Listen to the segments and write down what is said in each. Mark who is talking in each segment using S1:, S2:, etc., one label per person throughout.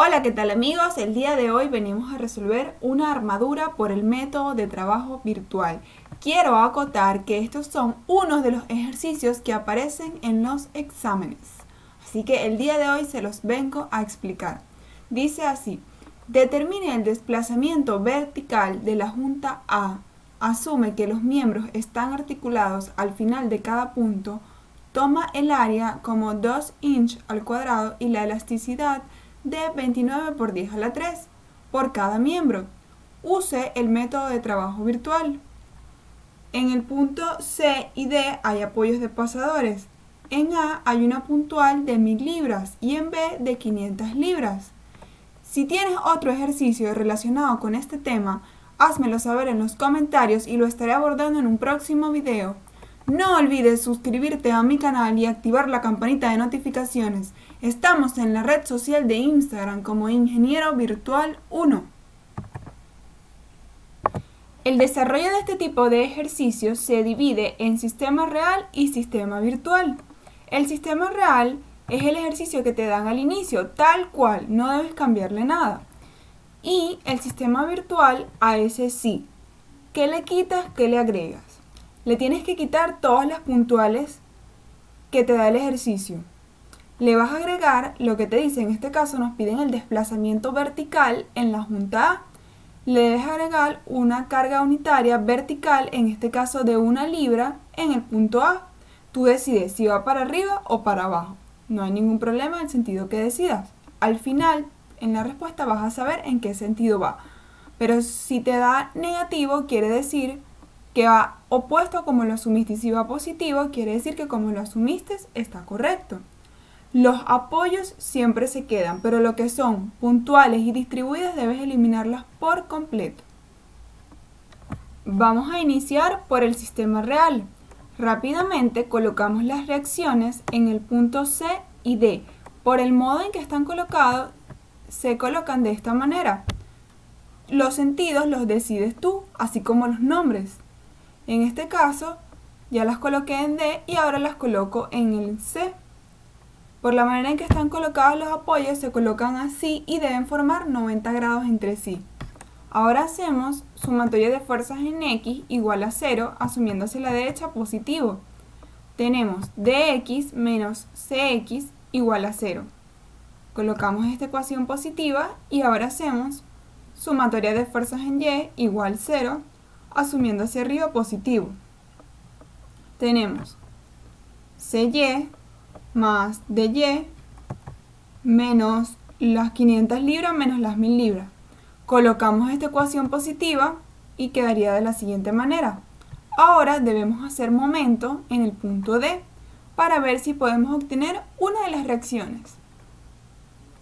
S1: Hola, ¿qué tal amigos? El día de hoy venimos a resolver una armadura por el método de trabajo virtual. Quiero acotar que estos son unos de los ejercicios que aparecen en los exámenes. Así que el día de hoy se los vengo a explicar. Dice así: determine el desplazamiento vertical de la junta A. Asume que los miembros están articulados al final de cada punto. Toma el área como 2 inch al cuadrado y la elasticidad de 29 por 10 a la 3 por cada miembro. Use el método de trabajo virtual. En el punto C y D hay apoyos de pasadores. En A hay una puntual de 1000 libras y en B de 500 libras. Si tienes otro ejercicio relacionado con este tema, házmelo saber en los comentarios y lo estaré abordando en un próximo video. No olvides suscribirte a mi canal y activar la campanita de notificaciones. Estamos en la red social de Instagram como Ingeniero Virtual 1. El desarrollo de este tipo de ejercicios se divide en sistema real y sistema virtual. El sistema real es el ejercicio que te dan al inicio, tal cual, no debes cambiarle nada. Y el sistema virtual, a ese sí. ¿Qué le quitas? ¿Qué le agregas? Le tienes que quitar todas las puntuales que te da el ejercicio. Le vas a agregar lo que te dice, en este caso nos piden el desplazamiento vertical en la junta A. Le debes agregar una carga unitaria vertical, en este caso de 1 libra, en el punto A. Tú decides si va para arriba o para abajo. No hay ningún problema en el sentido que decidas. Al final, en la respuesta vas a saber en qué sentido va. Pero si te da negativo, quiere decir que va opuesto a como lo asumiste, y si va positivo, quiere decir que como lo asumiste está correcto. Los apoyos siempre se quedan, pero lo que son puntuales y distribuidas debes eliminarlas por completo. Vamos a iniciar por el sistema real. Rápidamente colocamos las reacciones en el punto C y D. Por el modo en que están colocados, se colocan de esta manera. Los sentidos los decides tú, así como los nombres. En este caso, ya las coloqué en D y ahora las coloco en el C. Por la manera en que están colocados los apoyos, se colocan así y deben formar 90 grados entre sí. Ahora hacemos sumatoria de fuerzas en X igual a 0, asumiendo hacia la derecha positivo. Tenemos dx menos cx igual a 0. Colocamos esta ecuación positiva y ahora hacemos sumatoria de fuerzas en Y igual 0, asumiendo hacia arriba positivo. Tenemos CY más DY menos las 500 libras menos las 1000 libras. Colocamos esta ecuación positiva y quedaría de la siguiente manera. Ahora debemos hacer momento en el punto D para ver si podemos obtener una de las reacciones.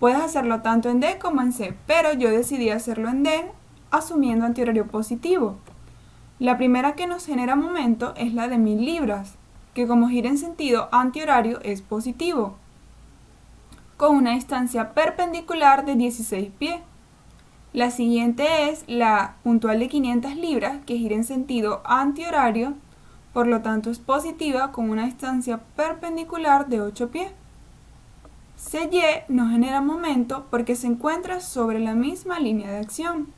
S1: Puedes hacerlo tanto en D como en C, pero yo decidí hacerlo en D asumiendo antihorario positivo. La primera que nos genera momento es la de 1000 libras, que como gira en sentido antihorario es positivo, con una distancia perpendicular de 16 pies. La siguiente es la puntual de 500 libras, que gira en sentido antihorario, por lo tanto es positiva con una distancia perpendicular de 8 pies. CY no genera momento porque se encuentra sobre la misma línea de acción.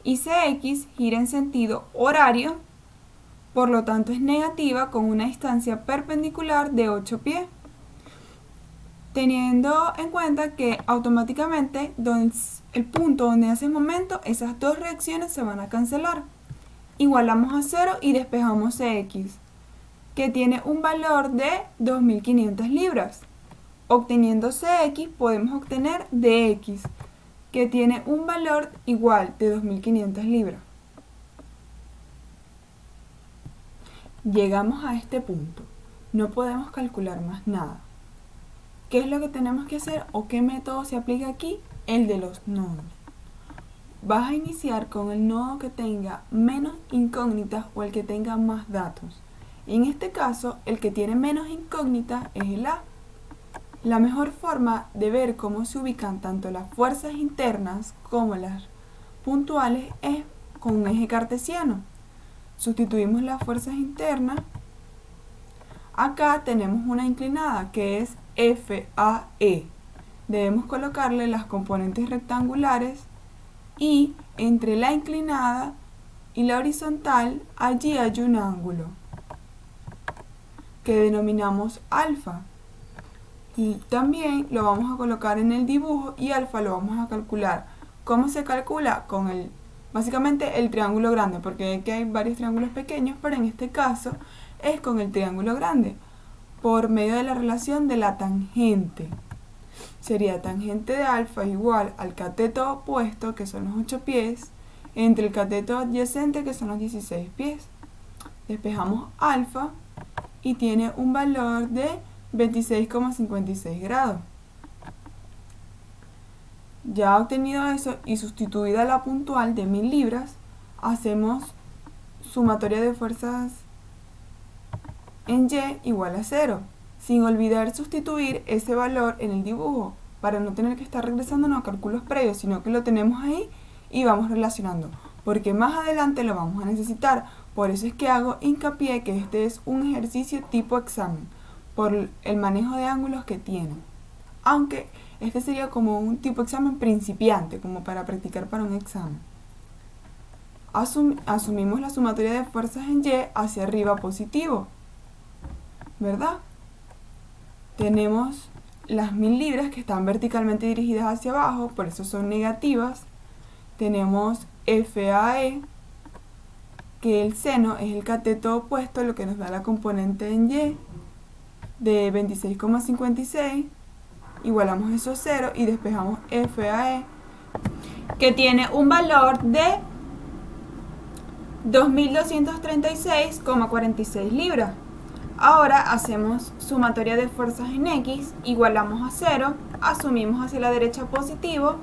S1: Y CX gira en sentido horario, por lo tanto es negativa con una distancia perpendicular de 8 pies. Teniendo en cuenta que automáticamente el punto donde hace momento, esas dos reacciones se van a cancelar. Igualamos a 0 y despejamos CX, que tiene un valor de 2500 libras. Obteniendo CX podemos obtener DX, que tiene un valor igual de 2500 libras. Llegamos a este punto. No podemos calcular más nada. ¿Qué es lo que tenemos que hacer o qué método se aplica aquí? El de los nodos. Vas a iniciar con el nodo que tenga menos incógnitas o el que tenga más datos. En este caso, el que tiene menos incógnitas es el A. La mejor forma de ver cómo se ubican tanto las fuerzas internas como las puntuales es con un eje cartesiano. Sustituimos las fuerzas internas. Acá tenemos una inclinada que es FAE. debemos colocarle las componentes rectangulares y entre la inclinada y la horizontal allí hay un ángulo que denominamos alfa. Y también lo vamos a colocar en el dibujo y alfa lo vamos a calcular. ¿Cómo se calcula? Con básicamente el triángulo grande, porque aquí hay varios triángulos pequeños, pero en este caso es con el triángulo grande, por medio de la relación de la tangente. Sería tangente de alfa igual al cateto opuesto, que son los 8 pies, entre el cateto adyacente, que son los 16 pies. Despejamos alfa y tiene un valor de 26,56 grados. Ya obtenido eso y sustituida la puntual de 1000 libras, hacemos sumatoria de fuerzas en Y igual a 0, sin olvidar sustituir ese valor en el dibujo, para no tener que estar regresándonos a cálculos previos, sino que lo tenemos ahí y vamos relacionando, porque más adelante lo vamos a necesitar. Por eso es que hago hincapié que este es un ejercicio tipo examen, por el manejo de ángulos que tiene. Aunque este sería como un tipo examen principiante, como para practicar para un examen. Asumimos la sumatoria de fuerzas en Y hacia arriba positivo, ¿verdad? Tenemos las 1000 libras que están verticalmente dirigidas hacia abajo, por eso son negativas. Tenemos FAE, que el seno es el cateto opuesto, lo que nos da la componente en Y de 26,56. Igualamos eso a 0 y despejamos FAE, que tiene un valor de 2236,46 libras. Ahora hacemos sumatoria de fuerzas en X, igualamos a 0, asumimos hacia la derecha positivo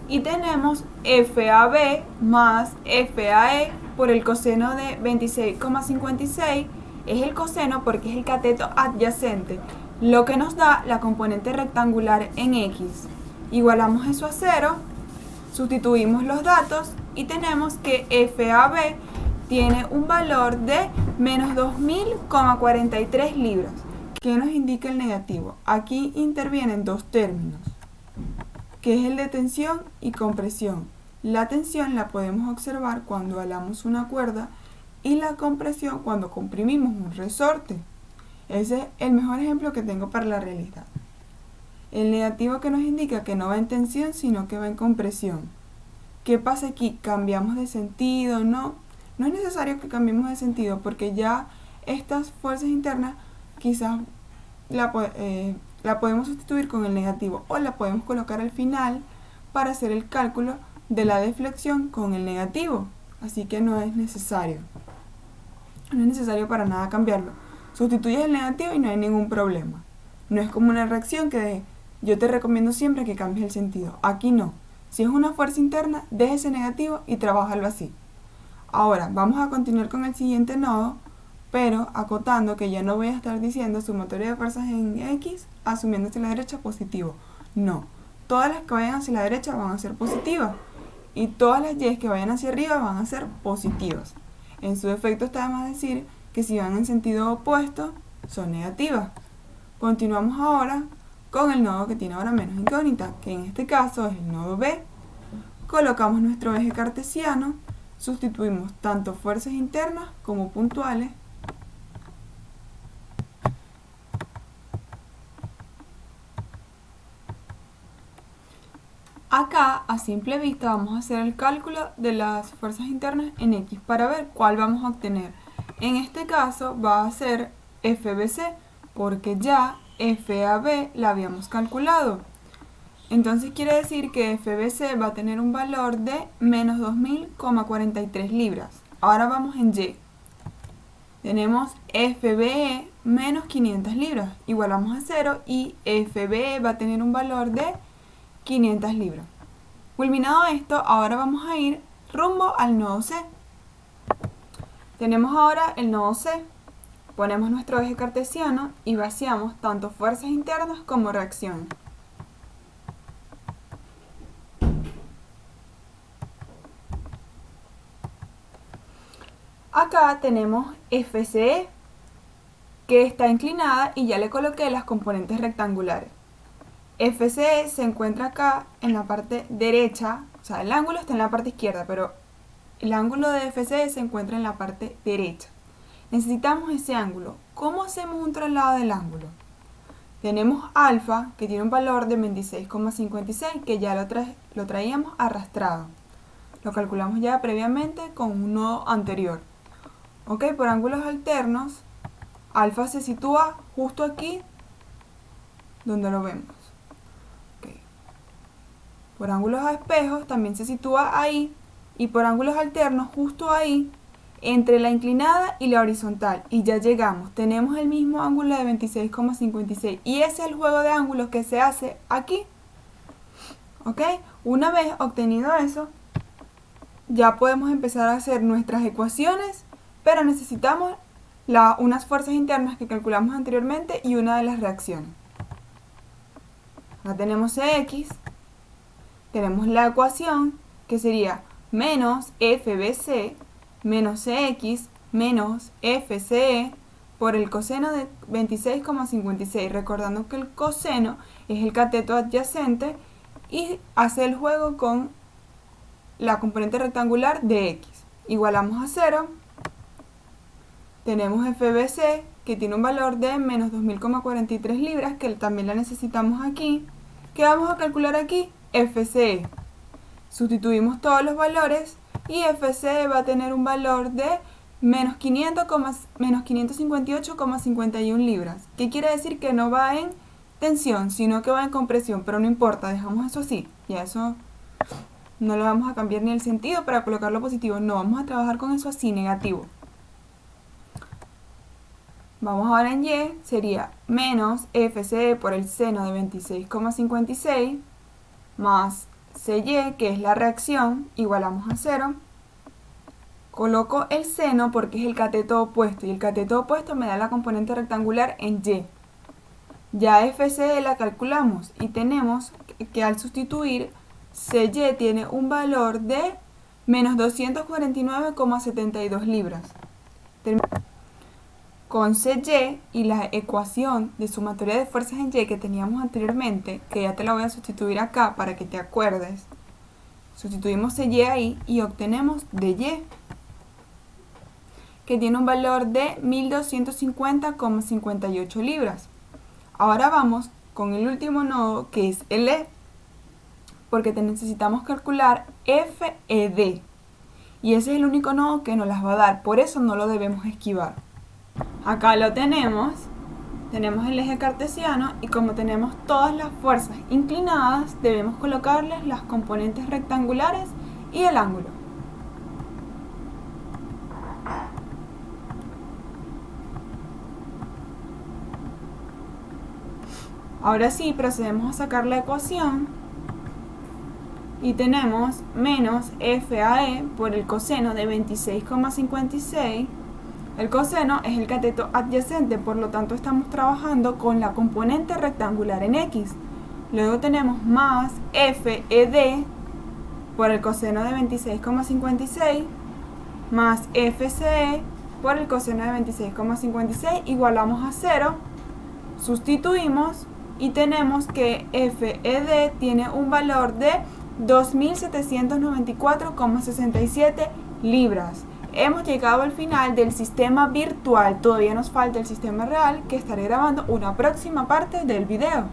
S1: y tenemos FAB más FAE por el coseno de 26,56. Es el coseno porque es el cateto adyacente, lo que nos da la componente rectangular en X. Igualamos eso a 0, sustituimos los datos y tenemos que FAB tiene un valor de menos 2000,43 libras. ¿Qué nos indica el negativo? Aquí intervienen dos términos, que es el de tensión y compresión. La tensión la podemos observar cuando alamos una cuerda y la compresión cuando comprimimos un resorte. Ese es el mejor ejemplo que tengo para la realidad. El negativo que nos indica que no va en tensión, sino que va en compresión. ¿Qué pasa aquí? ¿Cambiamos de sentido? No es necesario que cambiemos de sentido, porque ya estas fuerzas internas quizás la podemos sustituir con el negativo, o la podemos colocar al final para hacer el cálculo de la deflexión con el negativo. Así que no es necesario para nada cambiarlo. Sustituyes el negativo y no hay ningún problema. No es como una reacción que yo te recomiendo siempre que cambies el sentido. Aquí no. Si es una fuerza interna, deja ese negativo y trabájalo así. Ahora, vamos a continuar con el siguiente nodo, pero acotando que ya no voy a estar diciendo sumatoria de fuerzas en X asumiendo hacia la derecha positivo. No. Todas las que vayan hacia la derecha van a ser positivas y todas las Y que vayan hacia arriba van a ser positivas. En su defecto está de más decir que si van en sentido opuesto son negativas. Continuamos ahora con el nodo que tiene ahora menos incógnita, que en este caso es el nodo B. Colocamos nuestro eje cartesiano, sustituimos tanto fuerzas internas como puntuales. Acá, a simple vista, vamos a hacer el cálculo de las fuerzas internas en X para ver cuál vamos a obtener. En este caso va a ser FBC, porque ya FAB la habíamos calculado. Entonces quiere decir que FBC va a tener un valor de menos 2000,43 libras. Ahora vamos en Y. Tenemos FBE menos 500 libras. Igualamos a 0 y FBE va a tener un valor de 500 libras. Culminado esto, ahora vamos a ir rumbo al nodo C. Tenemos ahora el nodo C. Ponemos nuestro eje cartesiano y vaciamos tanto fuerzas internas como reacciones. Acá tenemos FCE, que está inclinada y ya le coloqué las componentes rectangulares. FCE se encuentra acá en la parte derecha, o sea, el ángulo está en la parte izquierda, pero el ángulo de FCE se encuentra en la parte derecha. Necesitamos ese ángulo. ¿Cómo hacemos un traslado del ángulo? Tenemos alfa, que tiene un valor de 26,56, que ya lo traíamos arrastrado. Lo calculamos ya previamente con un nodo anterior. Ok, por ángulos alternos, alfa se sitúa justo aquí, donde lo vemos. Okay. Por ángulos a espejos también se sitúa ahí, y por ángulos alternos justo ahí, entre la inclinada y la horizontal, y ya llegamos, tenemos el mismo ángulo de 26,56 y ese es el juego de ángulos que se hace aquí. Ok, una vez obtenido eso, ya podemos empezar a hacer nuestras ecuaciones, pero necesitamos unas fuerzas internas que calculamos anteriormente y una de las reacciones. Ahora tenemos Cx, tenemos la ecuación que sería menos FBC menos Cx menos FCE por el coseno de 26,56, recordando que el coseno es el cateto adyacente y hace el juego con la componente rectangular de x. Igualamos a 0, tenemos FBC que tiene un valor de menos 2000,43 libras, que también la necesitamos aquí. ¿Qué vamos a calcular aquí? FCE. Sustituimos todos los valores y FCE va a tener un valor de menos 558,51 libras. ¿Qué quiere decir? Que no va en tensión, sino que va en compresión, pero no importa, dejamos eso así. Ya eso no le vamos a cambiar ni el sentido para colocarlo positivo, no, vamos a trabajar con eso así, negativo. Vamos ahora en Y, sería menos FCE por el seno de 26,56 más CY, que es la reacción, igualamos a 0. Coloco el seno porque es el cateto opuesto y el cateto opuesto me da la componente rectangular en Y. Ya FCE la calculamos y tenemos que al sustituir, CY tiene un valor de menos 249,72 libras. Con CY y la ecuación de sumatoria de fuerzas en Y que teníamos anteriormente, que ya te la voy a sustituir acá para que te acuerdes, sustituimos CY ahí y obtenemos DY, que tiene un valor de 1250,58 libras. Ahora vamos con el último nodo, que es el E, porque necesitamos calcular FED, y ese es el único nodo que nos las va a dar, por eso no lo debemos esquivar. Acá lo tenemos el eje cartesiano y como tenemos todas las fuerzas inclinadas, debemos colocarles las componentes rectangulares y el ángulo. Ahora sí, procedemos a sacar la ecuación y tenemos menos FAE por el coseno de 26,56. El coseno es el cateto adyacente, por lo tanto estamos trabajando con la componente rectangular en X. Luego tenemos más FED por el coseno de 26,56 más FCE por el coseno de 26,56, igualamos a 0, sustituimos y tenemos que FED tiene un valor de 2.794,67 libras. Hemos llegado al final del sistema virtual, todavía nos falta el sistema real, que estaré grabando una próxima parte del video.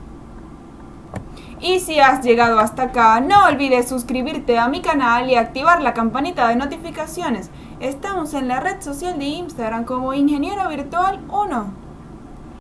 S1: Y si has llegado hasta acá, no olvides suscribirte a mi canal y activar la campanita de notificaciones. Estamos en la red social de Instagram como Ingeniero Virtual 1.